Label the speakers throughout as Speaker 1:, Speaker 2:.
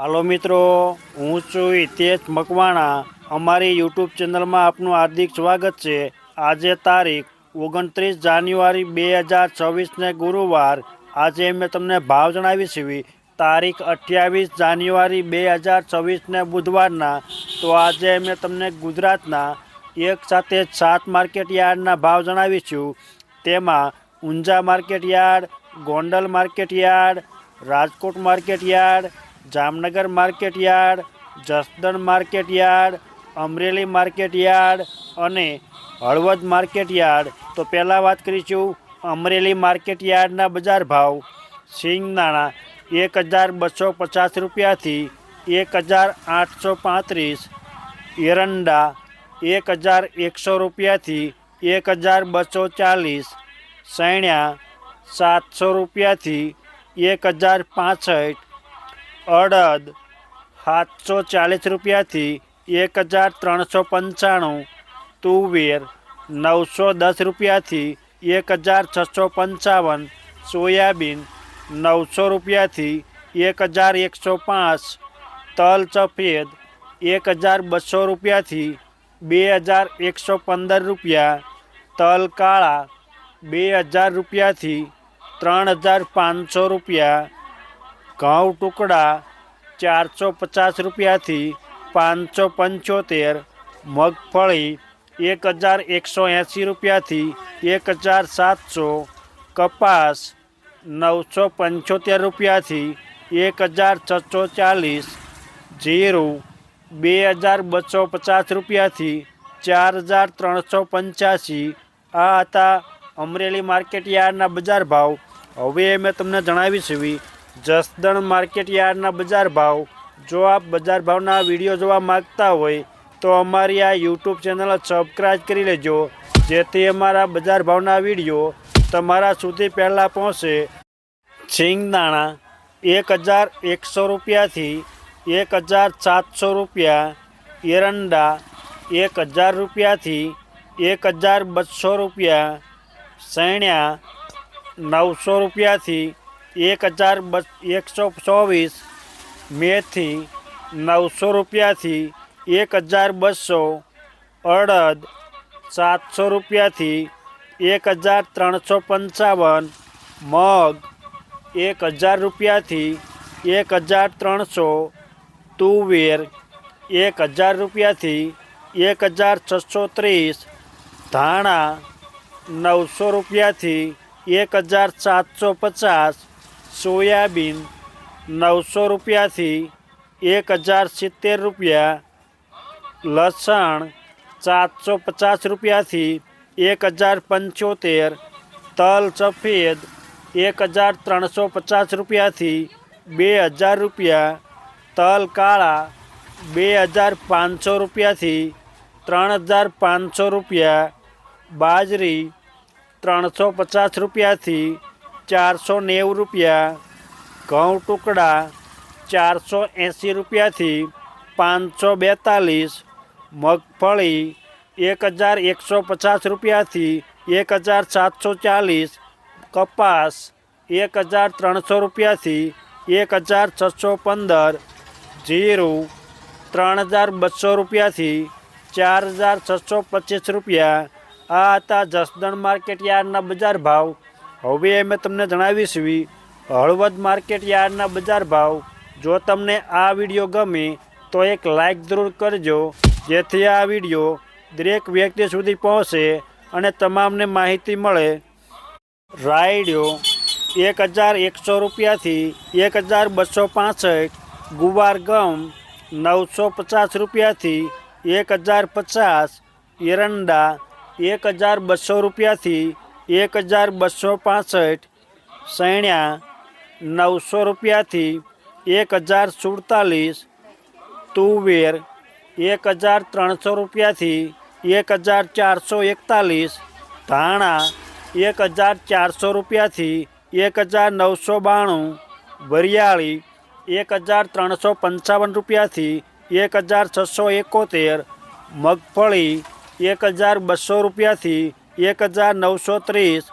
Speaker 1: હાલો મિત્રો, હું છું હિતેશ મકવાણા। અમારી યુટ્યુબ ચેનલમાં આપનું હાર્દિક સ્વાગત છે। આજે તારીખ 29 જાન્યુઆરી 2024 ને ગુરુવાર। આજે મેં તમને ભાવ જણાવીશ તારીખ 28 જાન્યુઆરી 2024 ને બુધવારના। તો આજે મેં તમને ગુજરાતના એક સાથે 7 માર્કેટ યાર્ડના ભાવ જણાવીશું। તેમાં Unjha market yard, Gondal market yard, Rajkot market yard, Jamnagar market yard, Jasdan market yard, Amreli market yard અને હળવદ માર્કેટ યાર્ડ। તો પહેલાં વાત કરીશું અમરેલી માર્કેટ યાર્ડના બજાર ભાવ। સિંગદાણા 1250 રૂપિયાથી 1835, એરંડા 1100 રૂપિયાથી 1240, સૈણ્યા 700 રૂપિયાથી 1065, અડદ 740 રૂપિયાથી 1395, તુવેર 910 રૂપિયાથી 1655, સોયાબીન 900 રૂપિયાથી 1105, તલ સફેદ 1200 રૂપિયાથી 2115 રૂપિયા, તલ કાળા 2000 રૂપિયાથી 3500 રૂપિયા, ઘઉં ટુકડા 450 રૂપિયાથી 575, મગફળી 1180 રૂપિયાથી 1700, કપાસ 975 રૂપિયાથી 1640, જીરું 2250 રૂપિયાથી 4385। આ હતા અમરેલી માર્કેટ યાર્ડના બજાર ભાવ। હવે મેં તમને જણાવીશ જસદણ માર્કેટ યાર્ડના બજાર ભાવ। જો આપ બજાર ભાવના વિડીયો જોવા માગતા હોય તો અમારી આ યુટ્યુબ ચેનલ સબસ્ક્રાઈબ કરી લેજો, જેથી અમારા બજાર ભાવના વિડીયો તમારા સુધી પહેલાં પહોંચે। સિંગદાણા 1100 રૂપિયાથી 1700 રૂપિયા, એરંડા 1000 રૂપિયાથી 1200 રૂપિયા, સૈણ્યા 900 રૂપિયાથી 1124, મેથી 900 રૂપિયાથી 1200, અડદ 700 રૂપિયાથી 1355, મગ 1000 રૂપિયાથી 1300, તુવેર 1000 રૂપિયાથી 1630, ધાણા 900 રૂપિયાથી 1750, સોયાબીન 900 રૂપિયાથી 1070 રૂપિયા, લસણ 750 રૂપિયાથી 1075, તલ સફેદ 1350 રૂપિયાથી 2000 રૂપિયા, તલ કાળા 2500 રૂપિયાથી 3500 રૂપિયા, બાજરી 350 રૂપિયાથી 490 રૂપિયા, ઘઉં ટુકડા 480 રૂપિયાથી 542, મગફળી 1150 રૂપિયાથી 1740, કપાસ 1300 રૂપિયાથી 1615, જીરું 3200 રૂપિયાથી 4625 રૂપિયા। આ હતા જસદણ માર્કેટ યાર્ડના બજાર ભાવ। હવે મેં તમને જણાવીશ હળવદ માર્કેટ યાર્ડના બજાર ભાવ। જો તમને આ વિડીયો ગમે તો એક લાઈક જરૂર કરજો, જેથી આ વિડીયો દરેક વ્યક્તિ સુધી પહોંચે અને તમામને માહિતી મળે। રાયડો 1100 રૂપિયાથી 1265, ગુવાર ગમ 950 રૂપિયાથી 1050, એરંડા 1200 રૂપિયાથી 1265, સૈણ્યા 900 રૂપિયાથી 1047, તુવેર 1300 રૂપિયાથી 1441, ધાણા 1400 રૂપિયાથી 1992, વરિયાળી 1355 રૂપિયાથી 1671, મગફળી 1200 રૂપિયાથી 1930,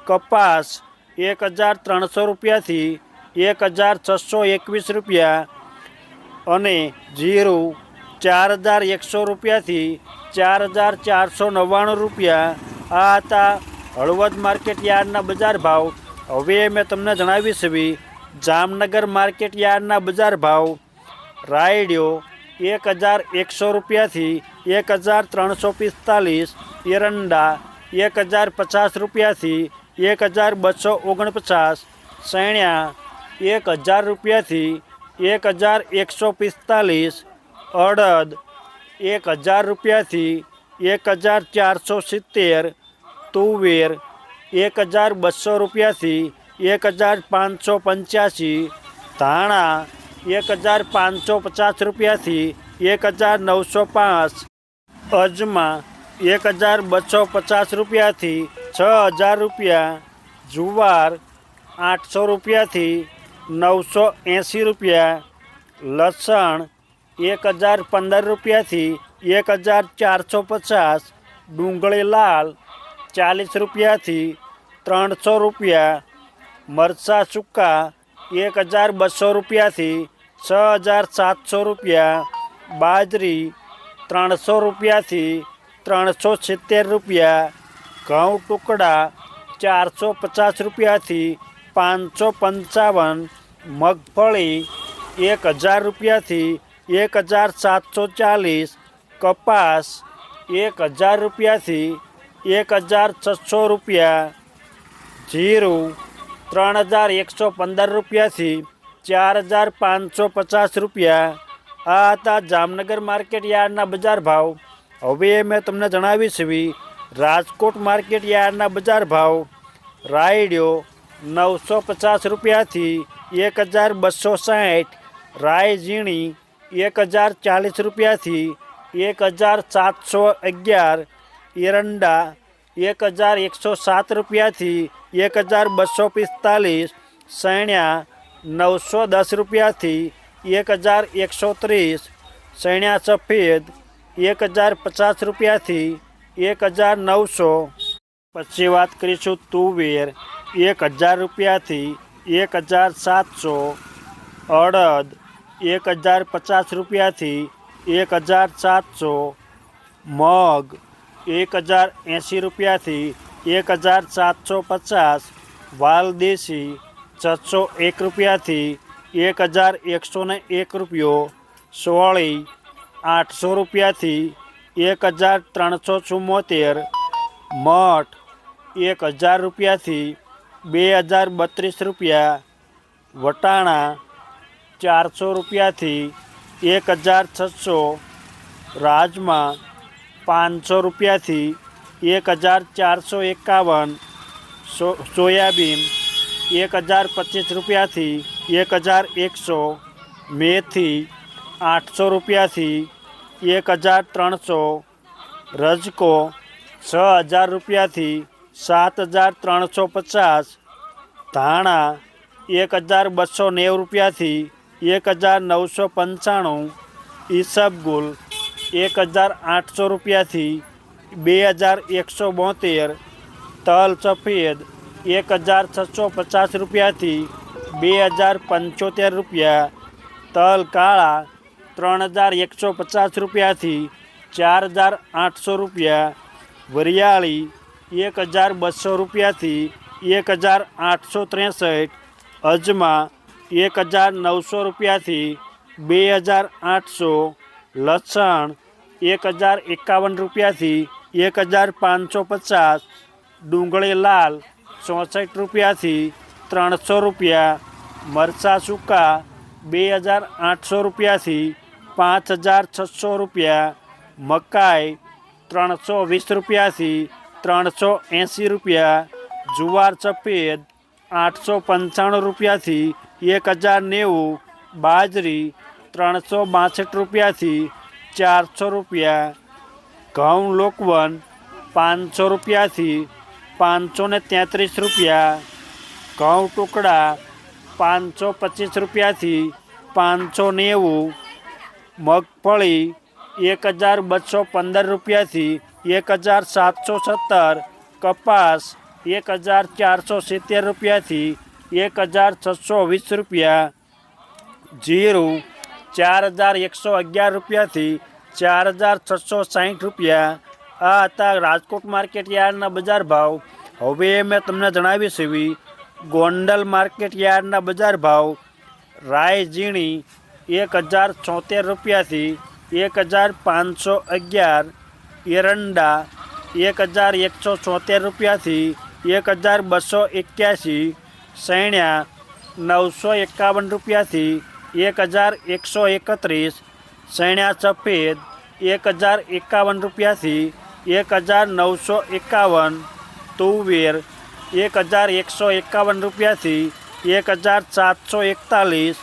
Speaker 1: કપાસ 1300 રૂપિયાથી 1621 રૂપિયા, અને જીરું 4100 રૂપિયાથી 4499 રૂપિયા. આ હતા હળવદ માર્કેટ યાર્ડના બજાર ભાવ. હવે મેં તમને જણાવીશ જામનગર માર્કેટ યાર્ડના બજાર ભાવ. રાયડિયો 1100 રૂપિયાથી 1345. એરંડા 1050 રૂપિયાથી 1249. સૈણ્યા 1000 રૂપિયાથી 1145. અડદ 1000 રૂપિયાથી 1470. તુવેર 1200 રૂપિયાથી 1585. ધાણા 1550 રૂપિયાથી 1905. અજમા 1250 રૂપિયાથી 6000 રૂપિયા. જુવાર 800 રૂપિયાથી 980 રૂપિયા. લસણ 1015 રૂપિયાથી 1450. ડુંગળી લાલ 40 રૂપિયાથી 300 રૂપિયા. મરચાં સૂકા 1200 રૂપિયાથી 6700 રૂપિયા. બાજરી 300 રૂપિયાથી 370 રૂપિયા. ઘઉં ટુકડા 450 રૂપિયાથી 555. મગફળી 1000 રૂપિયાથી 1740. કપાસ 1000 રૂપિયાથી 1600 રૂપિયા. જીરું 3115 રૂપિયાથી 4550 રૂપિયા. આ હતા જામનગર માર્કેટ યાર્ડના બજાર ભાવ. હવે મેં તમને જણાવીશ રાજકોટ માર્કેટ યાર્ડના બજાર ભાવ. રાયડિયો 950 રૂપિયાથી 1260. રાય ઝીણી 1040 રૂપિયાથી 1711. એરંડા 1107 રૂપિયાથી 1245. સૈણ્યા 910 રૂપિયાથી 1130. સૈણ્યા સફેદ 1050 રૂપિયાથી 1900. પછી વાત કરીશું તુવેર 1000 રૂપિયાથી 1700. અડદ 1050 રૂપિયાથી 1700. મગ 1080 રૂપિયાથી 1750. વાલદેશી 601 રૂપિયાથી 1101 રૂપિયો. સોળી 800 રૂપિયાથી 1374. મઠ 1000 રૂપિયાથી 2032 રૂપિયા. વટાણા 400 રૂપિયાથી 1600. રાજમા 500 રૂપિયાથી 1451. સોયાબીન 1025 રૂપિયાથી 1100. મેથી 800 રૂપિયાથી 1300. રજકો 6000 રૂપિયાથી 7350. ધાણા 1290 રૂપિયાથી 1995. ઈસબગુલ 1800 રૂપિયાથી 2172. તલ સફેદ 1650 રૂપિયાથી 2075 રૂપિયા. તલ કાળા 3150 રૂપિયાથી 4800 રૂપિયા. વરિયાળી 1200 રૂપિયાથી 1863. અજમા 1900 રૂપિયાથી 2800. લસણ 1051 રૂપિયાથી 1550. ડુંગળી લાલ 64 રૂપિયાથી 300 રૂપિયા. મરચાં સૂકા 2800 રૂપિયાથી 5600 રૂપિયા. મકાઈ 320 રૂપિયાથી 380 રૂપિયા. જુવાર સફેદ 895 રૂપિયાથી 1090. બાજરી 362 રૂપિયાથી 400 રૂપિયા. ઘઉં લોકવન 500 રૂપિયાથી 533 રૂપિયા. ઘઉં ટુકડા 525 રૂપિયાથી 590. મગફળી 1215 રૂપિયાથી 1717. કપાસ 1470 રૂપિયાથી 1620 રૂપિયા. જીરું 4111 રૂપિયાથી 4660 રૂપિયા। આ હતા રાજકોટ માર્કેટ યાર્ડના બજાર ભાવ। હવે મેં તમને જણાવીશ એવી ગોંડલ માર્કેટ યાર્ડના બજાર ભાવ। રાય ઝીણી 1076 રૂપિયાથી 1511, એરંડા 1174 રૂપિયાથી 1281, સૈણ્યા 951 રૂપિયાથી 1131, સૈણ્યા સફેદ 1051 રૂપિયાથી 1951, તુવેર 1151 રૂપિયાથી 1741,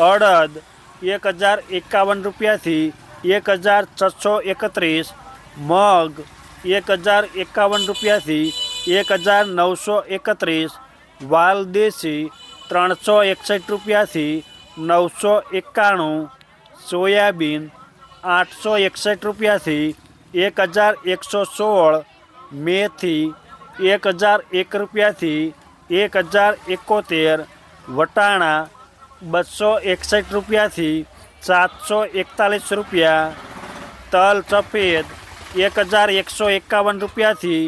Speaker 1: અડદ 1051 રૂપિયાથી 1631, મગ 1051 રૂપિયાથી 1931, વાલદેશી 361 રૂપિયાથી 991, સોયાબીન 861 રૂપિયાથી 1116, મેથી 1001 રૂપિયાથી 1071, વટાણા 261 રૂપિયાથી 741 રૂપિયા, તલ સફેદ 1151 રૂપિયાથી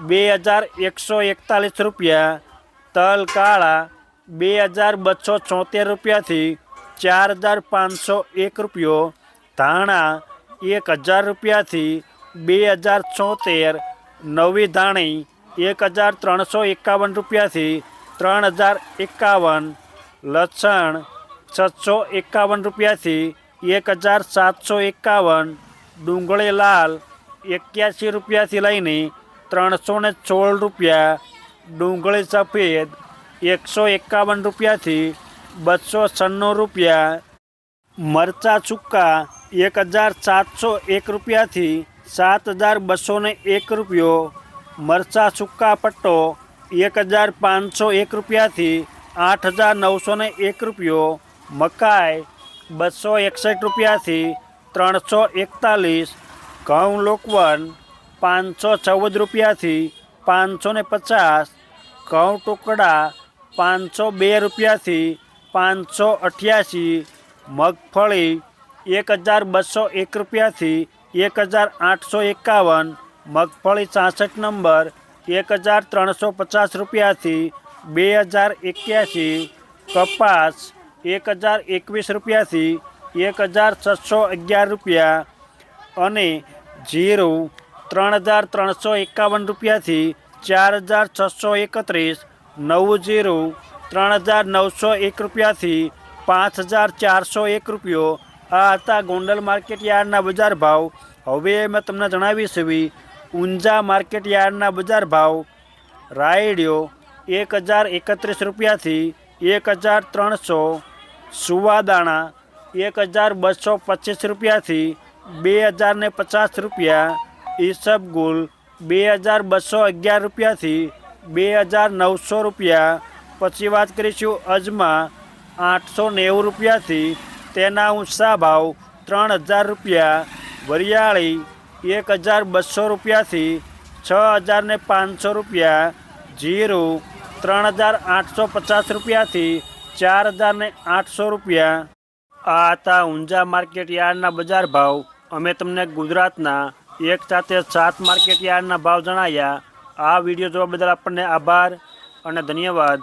Speaker 1: 2141 રૂપિયા, તલ કાળા 2276 રૂપિયાથી 4501 રૂપિયો, ધાણા 1000 રૂપિયાથી 2076, નવી ધાણી 1351 રૂપિયાથી 3051, લસણ 651 રૂપિયાથી 1751, ડુંગળી લાલ 81 રૂપિયાથી લઈને 316 રૂપિયા, ડુંગળી સફેદ 151 રૂપિયાથી 296 રૂપિયા, મરચાં સૂકા 1701 રૂપિયાથી 7201 રૂપિયો, મરચાં સૂકા પટ્ટો 1501 રૂપિયાથી 8901 રૂપિયો, મકાઈ 261 રૂપિયાથી 341, ઘઉં લોકવન 514 રૂપિયાથી 550, ઘઉં ટુકડા 502 રૂપિયાથી 588, મગફળી 1201 રૂપિયાથી 1851, મગફળી 66 નંબર 1350 રૂપિયાથી 2081, કપાસ 1021 રૂપિયાથી 1611 રૂપિયા અને જીરું 3351 રૂપિયાથી 4631, નવું જીરું 3901 રૂપિયાથી 5401 રૂપિયો। આ હતા ગોંડલ માર્કેટ યાર્ડના બજાર ભાવ। હવે મેં તમને જણાવીશ એવી ઊંઝા માર્કેટ યાર્ડના બજાર ભાવ। રાયડિયો 1031 રૂપિયાથી 1300, સુવાદાણા 1225 રૂપિયાથી 2050 રૂપિયા, ઈસબગુલ 2211 રૂપિયાથી 2900 રૂપિયા। પછી વાત કરીશું અજમા 890 રૂપિયાથી તેના ઊંચા ભાવ 3000 રૂપિયા, વરિયાળી 1200 રૂપિયાથી 6500 રૂપિયા, જીરું 3850 રૂપિયાથી 4800 રૂપિયા। આ હતા ઊંઝા માર્કેટ યાર્ડના બજાર ભાવ। અમે તમને ગુજરાતના એક સાથે 7 માર્કેટ યાર્ડના ભાવ જણાવ્યા। આ વિડીયો જોવા બદલ આપણને આભાર અને ધન્યવાદ।